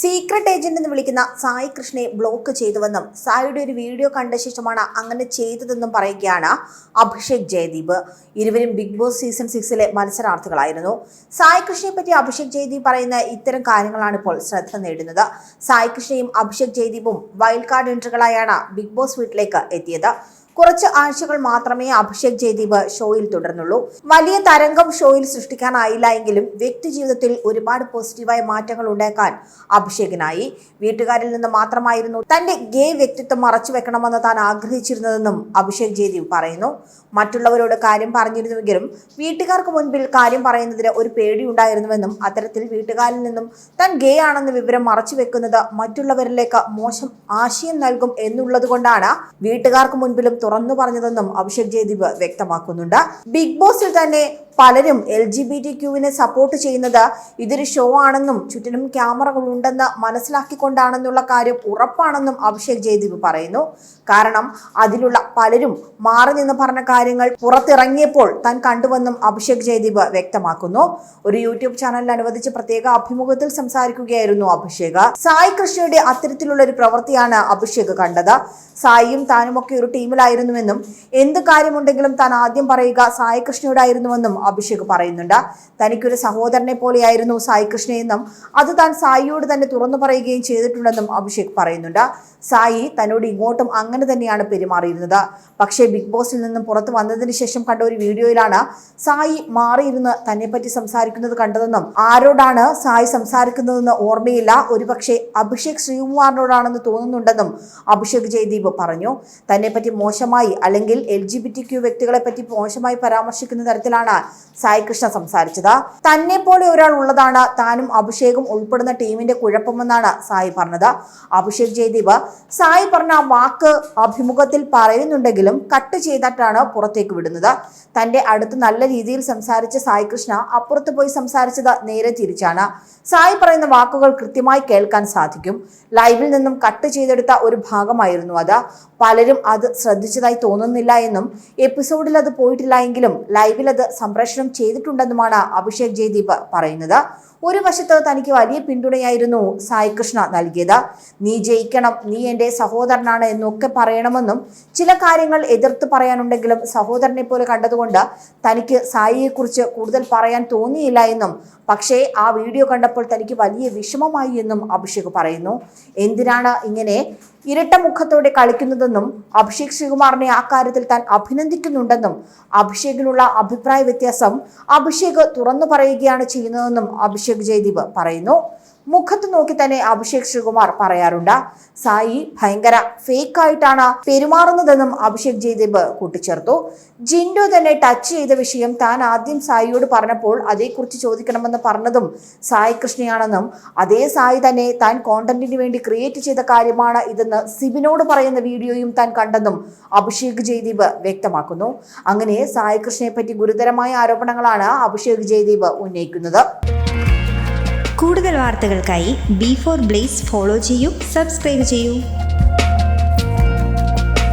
Secret agent എന്ന് വിളിക്കുന്ന Sai കൃഷ്ണയെ block ചെയ്തുവെന്നും സായിയുടെ ഒരു വീഡിയോ കണ്ട ശേഷമാണ് അങ്ങനെ ചെയ്തതെന്നും പറയുകയാണ് അഭിഷേക് ജയദീപ്. ഇരുവരും ബിഗ് ബോസ് സീസൺ 6 മത്സരാർത്ഥികളായിരുന്നു. സായി കൃഷ്ണയെ പറ്റി അഭിഷേക് ജയദീപ് പറയുന്ന ഇത്തരം കാര്യങ്ങളാണ് ഇപ്പോൾ ശ്രദ്ധ നേടുന്നത്. സായി കൃഷ്ണയും അഭിഷേക് ജയദീപും വൈൽഡ് കാർഡ് എൻട്രികളായാണ് ബിഗ് ബോസ് വീട്ടിലേക്ക് എത്തിയത്. കുറച്ച് ആഴ്ചകൾ മാത്രമേ അഭിഷേക് ജയദീപ് ഷോയിൽ തുടർന്നുള്ളൂ. വലിയ തരംഗം ഷോയിൽ സൃഷ്ടിക്കാനായില്ല എങ്കിലും വ്യക്തി ജീവിതത്തിൽ ഒരുപാട് പോസിറ്റീവായ മാറ്റങ്ങൾ ഉണ്ടാക്കാൻ അഭിഷേകിനായി. വീട്ടുകാരിൽ നിന്ന് മാത്രമായിരുന്നു തന്റെ ഗേ വ്യക്തിത്വം മറച്ചുവെക്കണമെന്ന് താൻ ആഗ്രഹിച്ചിരുന്നതെന്നും അഭിഷേക് ജയദീപ് പറയുന്നു. മറ്റുള്ളവരോട് കാര്യം പറഞ്ഞിരുന്നുവെങ്കിലും വീട്ടുകാർക്ക് മുൻപിൽ കാര്യം പറയുന്നതിന് ഒരു പേടിയുണ്ടായിരുന്നുവെന്നും അത്തരത്തിൽ വീട്ടുകാരിൽ നിന്നും താൻ ഗേ ആണെന്ന വിവരം മറച്ചുവെക്കുന്നത് മറ്റുള്ളവരിലേക്ക് മോശം ആശയം നൽകും എന്നുള്ളത് കൊണ്ടാണ് വീട്ടുകാർക്ക് മുൻപിലും തുറന്നു പറഞ്ഞതെന്നും അഭിഷേക് ജയദീപ് വ്യക്തമാക്കുന്നുണ്ട്. ബിഗ് ബോസിൽ തന്നെ പലരും LGBTQ സപ്പോർട്ട് ചെയ്യുന്നത് ഇതൊരു ഷോ ആണെന്നും ചുറ്റിനും ക്യാമറകൾ ഉണ്ടെന്ന് മനസ്സിലാക്കിക്കൊണ്ടാണെന്നുള്ള കാര്യം ഉറപ്പാണെന്നും അഭിഷേക് ജയദീപ് പറയുന്നു. കാരണം അതിലുള്ള പലരും മാറി നിന്ന് പറഞ്ഞ കാര്യങ്ങൾ പുറത്തിറങ്ങിയപ്പോൾ താൻ കണ്ടുവെന്നും അഭിഷേക് ജയദീപ് വ്യക്തമാക്കുന്നു. ഒരു യൂട്യൂബ് ചാനലിൽ അനുവദിച്ച് പ്രത്യേക അഭിമുഖത്തിൽ സംസാരിക്കുകയായിരുന്നു അഭിഷേക്. സായി കൃഷ്ണയുടെ അത്തരത്തിലുള്ള ഒരു പ്രവൃത്തിയാണ് അഭിഷേക് കണ്ടത്. സായിയും താനുമൊക്കെ ഒരു ടീമിലായിരുന്നുവെന്നും എന്ത് കാര്യമുണ്ടെങ്കിലും താൻ ആദ്യം പറയുക സായി കൃഷ്ണയോടായിരുന്നുവെന്നും അഭിഷേക് പറയുന്നുണ്ട്. തനിക്കൊരു സഹോദരനെ പോലെയായിരുന്നു സായി കൃഷ്ണയെന്നും അത് താൻ സായിയോട് തന്നെ തുറന്നു പറയുകയും ചെയ്തിട്ടുണ്ടെന്നും അഭിഷേക് പറയുന്നുണ്ട്. സായി തന്നോട് ഇങ്ങോട്ടും അങ്ങനെ തന്നെയാണ് പെരുമാറിയിരുന്നത്. പക്ഷേ ബിഗ് ബോസിൽ നിന്നും പുറത്തു വന്നതിന് ശേഷം കണ്ട ഒരു വീഡിയോയിലാണ് സായി മാറിയിരുന്ന് തന്നെ പറ്റി സംസാരിക്കുന്നത് കണ്ടതെന്നും ആരോടാണ് സായി സംസാരിക്കുന്നതെന്ന് ഓർമ്മയില്ല, ഒരുപക്ഷെ അഭിഷേക് ശ്രീകുമാറിനോടാണെന്ന് തോന്നുന്നുണ്ടെന്നും അഭിഷേക് ജയദീപ് പറഞ്ഞു. തന്നെ പറ്റി മോശമായി അല്ലെങ്കിൽ LGBTQ വ്യക്തികളെ പറ്റി മോശമായി പരാമർശിക്കുന്ന തരത്തിലാണ് സായി കൃഷ്ണ സംസാരിച്ചത്. തന്നെ പോലെ ഒരാൾ ഉള്ളതാണ് താനും അഭിഷേകും ഉൾപ്പെടുന്ന ടീമിന്റെ കുഴപ്പമെന്നാണ് സായി പറഞ്ഞത്. അഭിഷേക് ജയദീപ് സായി പറഞ്ഞ വാക്ക് അഭിമുഖത്തിൽ പറയുന്നുണ്ടെങ്കിലും കട്ട് ചെയ്തിട്ടാണ് പുറത്തേക്ക് വിടുന്നത്. തന്റെ അടുത്ത് നല്ല രീതിയിൽ സംസാരിച്ച സായി കൃഷ്ണ അപ്പുറത്ത് പോയി സംസാരിച്ചത് നേരെ തിരിച്ചാണ്. സായി പറയുന്ന വാക്കുകൾ കൃത്യമായി കേൾക്കാൻ സാധിക്കും. ലൈവിൽ നിന്നും കട്ട് ചെയ്തെടുത്ത ഒരു ഭാഗമായിരുന്നു അത്. പലരും അത് ശ്രദ്ധിച്ചതായി തോന്നുന്നില്ല എന്നും എപ്പിസോഡിൽ അത് പോയിട്ടില്ല എങ്കിലും ലൈവിൽ അത് സംപ്രേഷണം ചെയ്തിട്ടുണ്ടെന്നുമാണ് അഭിഷേക് ജയദീപ് പറയുന്നത്. ഒരു വശത്ത് തനിക്ക് വലിയ പിന്തുണയായിരുന്നു സായി കൃഷ്ണ നൽകിയത്. നീ ജയിക്കണം, നീ എൻ്റെ സഹോദരനാണ് എന്നൊക്കെ പറയണമെന്നും ചില കാര്യങ്ങൾ എതിർത്ത് പറയാനുണ്ടെങ്കിലും സഹോദരനെ പോലെ കണ്ടതുകൊണ്ട് തനിക്ക് സായിയെക്കുറിച്ച് കൂടുതൽ പറയാൻ തോന്നിയില്ല എന്നും പക്ഷേ ആ വീഡിയോ കണ്ടപ്പോൾ തനിക്ക് വലിയ വിഷമമായി എന്നും അഭിഷേക് പറയുന്നു. എന്തിനാണ് ഇങ്ങനെ ഇരട്ട മുഖത്തോടെ കളിക്കുന്നതെന്നും അഭിഷേക് ശ്രീകുമാറിനെ ആ കാര്യത്തിൽ താൻ അഭിനന്ദിക്കുന്നുണ്ടെന്നും അഭിഷേകിനുള്ള അഭിപ്രായ വ്യത്യാസം അഭിഷേക് തുറന്നു പറയുകയാണ് ചെയ്യുന്നതെന്നും അഭിഷേക് ജയദീപ് പറയുന്നു. മുഖത്ത് നോക്കി തന്നെ അഭിഷേക് ശ്രീകുമാർ പറയാറുണ്ട്. സായി ഭയങ്കര ഫേക്ക് ആയിട്ടാണ് പെരുമാറുന്നതെന്നും അഭിഷേക് ജയദീപ് കൂട്ടിച്ചേർത്തു. ജിൻഡോ തന്നെ ടച്ച് ചെയ്ത വിഷയം താൻ ആദ്യം സായിയോട് പറഞ്ഞപ്പോൾ അതേക്കുറിച്ച് ചോദിക്കണമെന്ന് പറഞ്ഞതും സായി കൃഷ്ണയാണെന്നും അതേ സായി തന്നെ താൻ കോണ്ടന്റിന് വേണ്ടി ക്രിയേറ്റ് ചെയ്ത കാര്യമാണ് ഇതെന്ന് സിബിനോട് പറയുന്ന വീഡിയോയും താൻ കണ്ടെന്നും അഭിഷേക് ജയദീപ് വ്യക്തമാക്കുന്നു. അങ്ങനെ സായി കൃഷ്ണയെ പറ്റി ഗുരുതരമായ ആരോപണങ്ങളാണ് അഭിഷേക് ജയദീപ് ഉന്നയിക്കുന്നത്. കൂടുതൽ വാർത്തകൾക്കായി B4 Blaze ഫോളോ ചെയ്യൂ, സബ്സ്ക്രൈബ് ചെയ്യൂ.